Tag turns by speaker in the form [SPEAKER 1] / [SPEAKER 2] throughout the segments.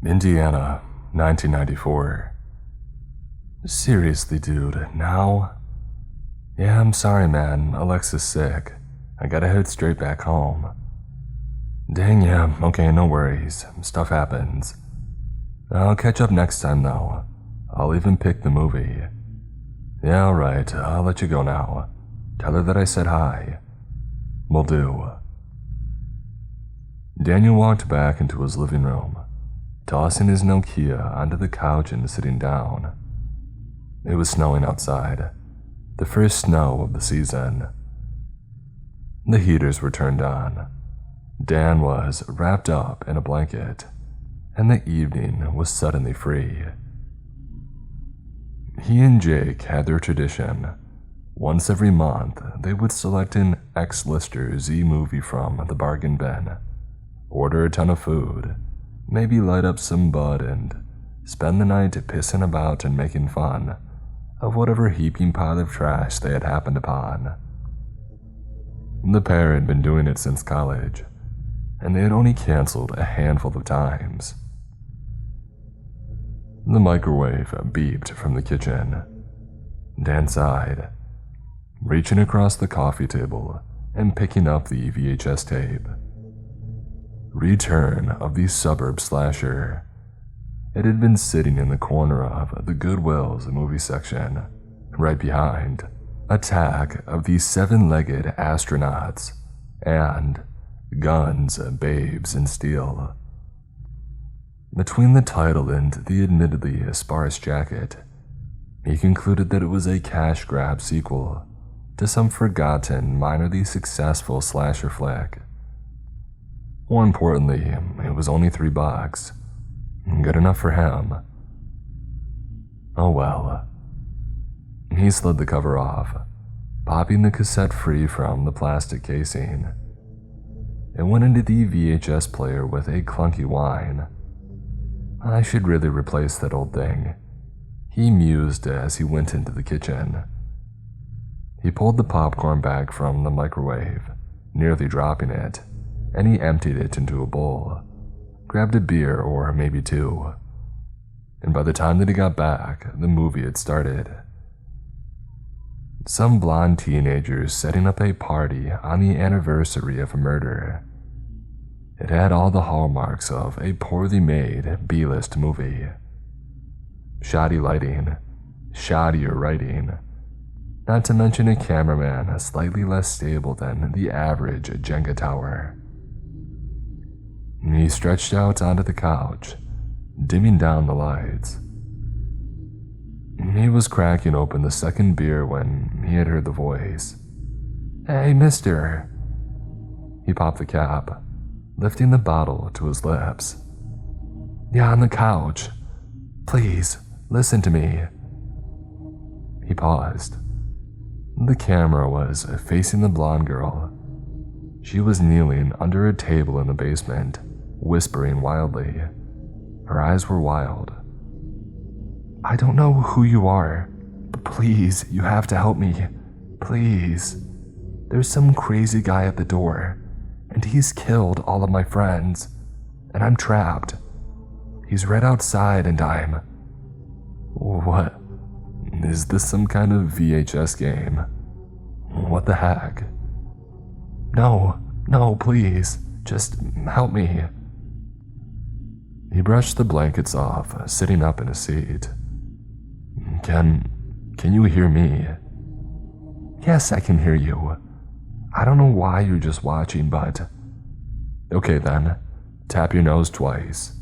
[SPEAKER 1] Indiana, 1994. Seriously, dude, now? Yeah, I'm sorry, man. Alexa's sick. I gotta head straight back home. Dang, yeah, okay, no worries. Stuff happens. I'll catch up next time, though. I'll even pick the movie. Yeah, alright, I'll let you go now. Tell her that I said hi. Will do. Daniel walked back into his living room, tossing his Nokia onto the couch and sitting down. It was snowing outside, the first snow of the season. The heaters were turned on. Dan was wrapped up in a blanket, and the evening was suddenly free. He and Jake had their tradition. Once every month, they would select an X-Lister Z movie from the bargain bin, order a ton of food, maybe light up some bud, and spend the night pissing about and making fun of whatever heaping pile of trash they had happened upon. The pair had been doing it since college, and they had only canceled a handful of times. The microwave beeped from the kitchen. Dan sighed, reaching across the coffee table and picking up the VHS tape. Return of the Suburb Slasher. It had been sitting in the corner of the Goodwill's movie section, right behind Attack of the Seven-Legged Astronauts and Guns, Babes, and Steel. Between the title and the admittedly sparse jacket, he concluded that it was a cash grab sequel to some forgotten, minorly successful slasher flick. More importantly, it was only $3. Good enough for him. Oh well. He slid the cover off, popping the cassette free from the plastic casing. It went into the VHS player with a clunky whine. I should really replace that old thing, he mused as he went into the kitchen. He pulled the popcorn bag from the microwave, nearly dropping it, and he emptied it into a bowl, grabbed a beer or maybe two, and by the time that he got back, the movie had started. Some blonde teenagers setting up a party on the anniversary of a murder. It had all the hallmarks of a poorly made B-list movie. Shoddy lighting, shoddier writing, not to mention a cameraman slightly less stable than the average Jenga tower. He stretched out onto the couch, dimming down the lights. He was cracking open the second beer when he had heard the voice. "Hey, mister." He popped the cap, lifting the bottle to his lips. "Yeah, on the couch. Please, listen to me." He paused. The camera was facing the blonde girl. She was kneeling under a table in the basement, whispering wildly. Her eyes were wild. "I don't know who you are, but please, you have to help me. Please. There's some crazy guy at the door, and he's killed all of my friends, and I'm trapped. He's right outside and I'm..." What? Is this some kind of VHS game? What the heck? No, please, just help me." He brushed the blankets off, sitting up in his seat. Can you hear me?" "Yes, I can hear you. I don't know why you're just watching, but..." "Okay then, tap your nose twice."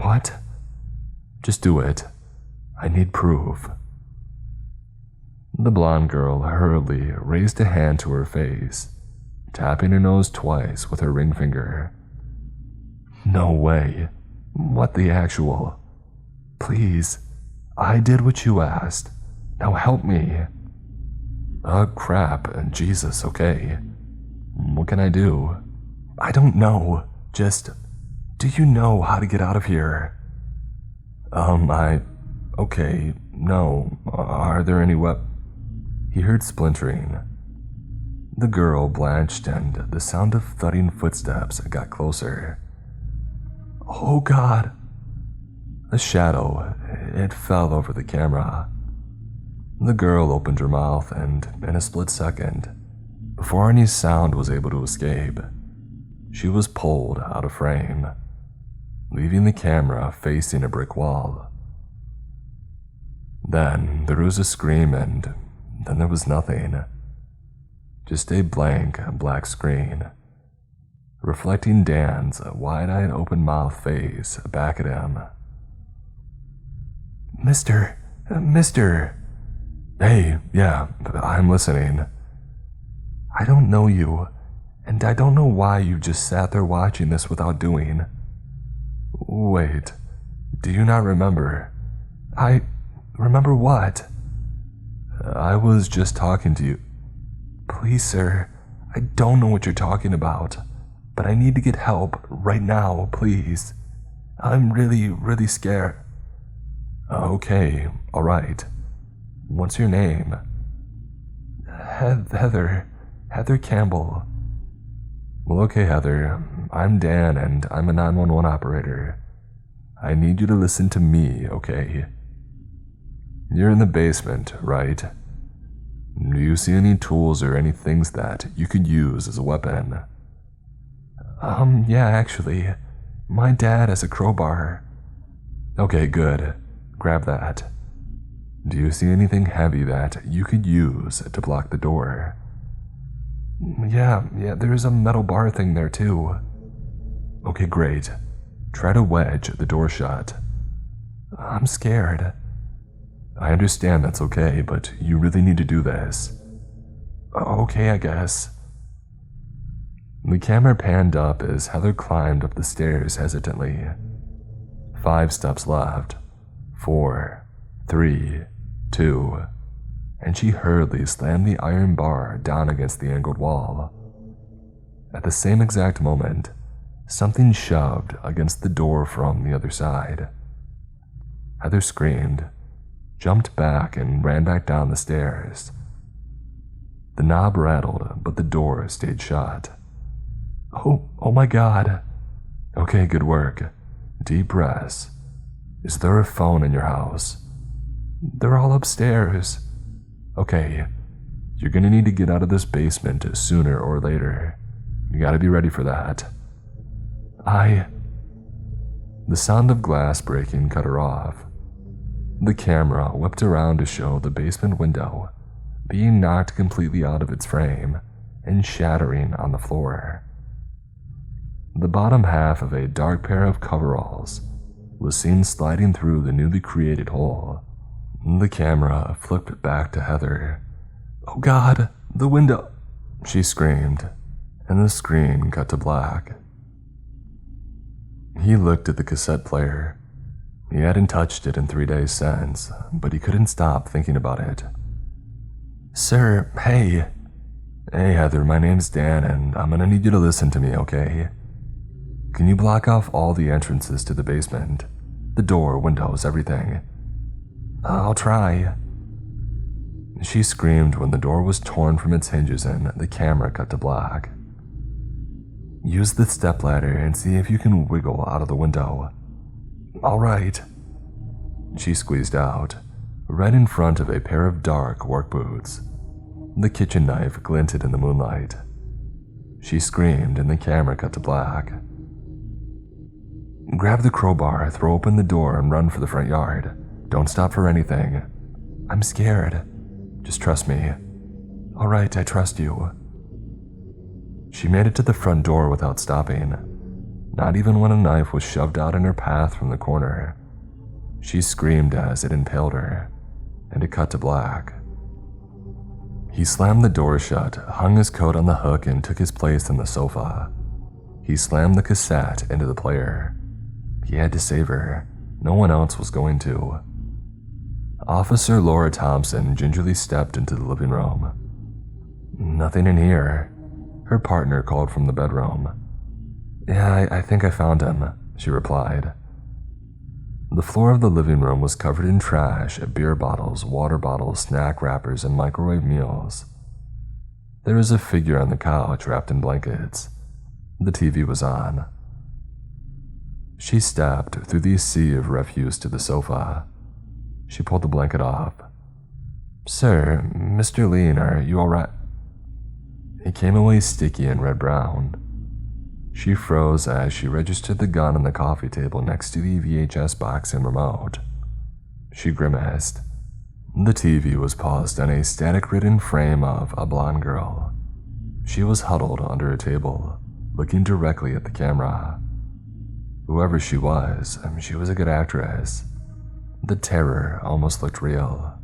[SPEAKER 1] "What?" "Just do it. I need proof." The blonde girl hurriedly raised a hand to her face, tapping her nose twice with her ring finger. "No way. What the actual? Please, I did what you asked. Now help me." Crap, Jesus, okay. What can I do?" "I don't know. Just, do you know how to get out of here?" Okay, no. Are there any He heard splintering. The girl blanched and the sound of thudding footsteps got closer. "Oh God, A shadow, it fell over the camera. The girl opened her mouth and, in a split second, before any sound was able to escape, she was pulled out of frame, leaving the camera facing a brick wall. Then there was a scream and then there was nothing. Just a blank black screen, reflecting Dan's wide-eyed open-mouthed face back at him. Mister. Hey, yeah, I'm listening. I don't know you, and I don't know why you just sat there watching this without doing. Wait, do you not remember? Remember what? I was just talking to you. Please, sir, I don't know what you're talking about, but I need to get help right now, please. I'm really scared. Okay, alright. What's your name? Heather Campbell. Well, okay, Heather. I'm Dan, and I'm a 911 operator. I need you to listen to me, okay? You're in the basement, right? Do you see any tools or any things that you could use as a weapon? Yeah, actually. My dad has a crowbar. Okay, good. Grab that. Do you see anything heavy that you could use to block the door? Yeah, there's a metal bar thing there too. Okay, great. Try to wedge the door shut. I'm scared. I understand that's okay, but you really need to do this. Okay, I guess. The camera panned up as Heather climbed up the stairs hesitantly. 5 steps left. 4, 3, 2, and she hurriedly slammed the iron bar down against the angled wall. At the same exact moment, something shoved against the door from the other side. Heather screamed, jumped back, and ran back down the stairs. The knob rattled, but the door stayed shut. Oh my God. Okay, good work. Deep breaths. Is there a phone in your house? They're all upstairs. Okay, you're gonna need to get out of this basement sooner or later. You gotta be ready for that. The sound of glass breaking cut her off. The camera whipped around to show the basement window being knocked completely out of its frame and shattering on the floor. The bottom half of a dark pair of coveralls was seen sliding through the newly created hole. The camera flipped back to Heather. Oh God, the window! She screamed, and the screen cut to black. He looked at the cassette player. He hadn't touched it in 3 days since, but he couldn't stop thinking about it. Sir, hey. Hey Heather, my name's Dan, and I'm gonna need you to listen to me, okay? Can you block off all the entrances to the basement? The door, windows, everything. I'll try. She screamed when the door was torn from its hinges and the camera cut to black. Use the stepladder and see if you can wiggle out of the window. All right. She squeezed out, right in front of a pair of dark work boots. The kitchen knife glinted in the moonlight. She screamed and the camera cut to black. Grab the crowbar, throw open the door, and run for the front yard. Don't stop for anything. I'm scared. Just trust me. All right, I trust you. She made it to the front door without stopping, not even when a knife was shoved out in her path from the corner. She screamed as it impaled her, and it cut to black. He slammed the door shut, hung his coat on the hook, and took his place on the sofa. He slammed the cassette into the player. He had to save her. No one else was going to. Officer Laura Thompson gingerly stepped into the living room. Nothing in here. Her partner called from the bedroom. Yeah, I think I found him, she replied. The floor of the living room was covered in trash, beer bottles, water bottles, snack wrappers, and microwave meals. There was a figure on the couch wrapped in blankets. The TV was on. She stepped through the sea of refuse to the sofa. She pulled the blanket off. "Sir, Mr. Lean, are you alright?" It came away sticky and red-brown. She froze as she registered the gun on the coffee table next to the VHS box and remote. She grimaced. The TV was paused on a static-ridden frame of a blonde girl. She was huddled under a table, looking directly at the camera. Whoever she was a good actress. The terror almost looked real.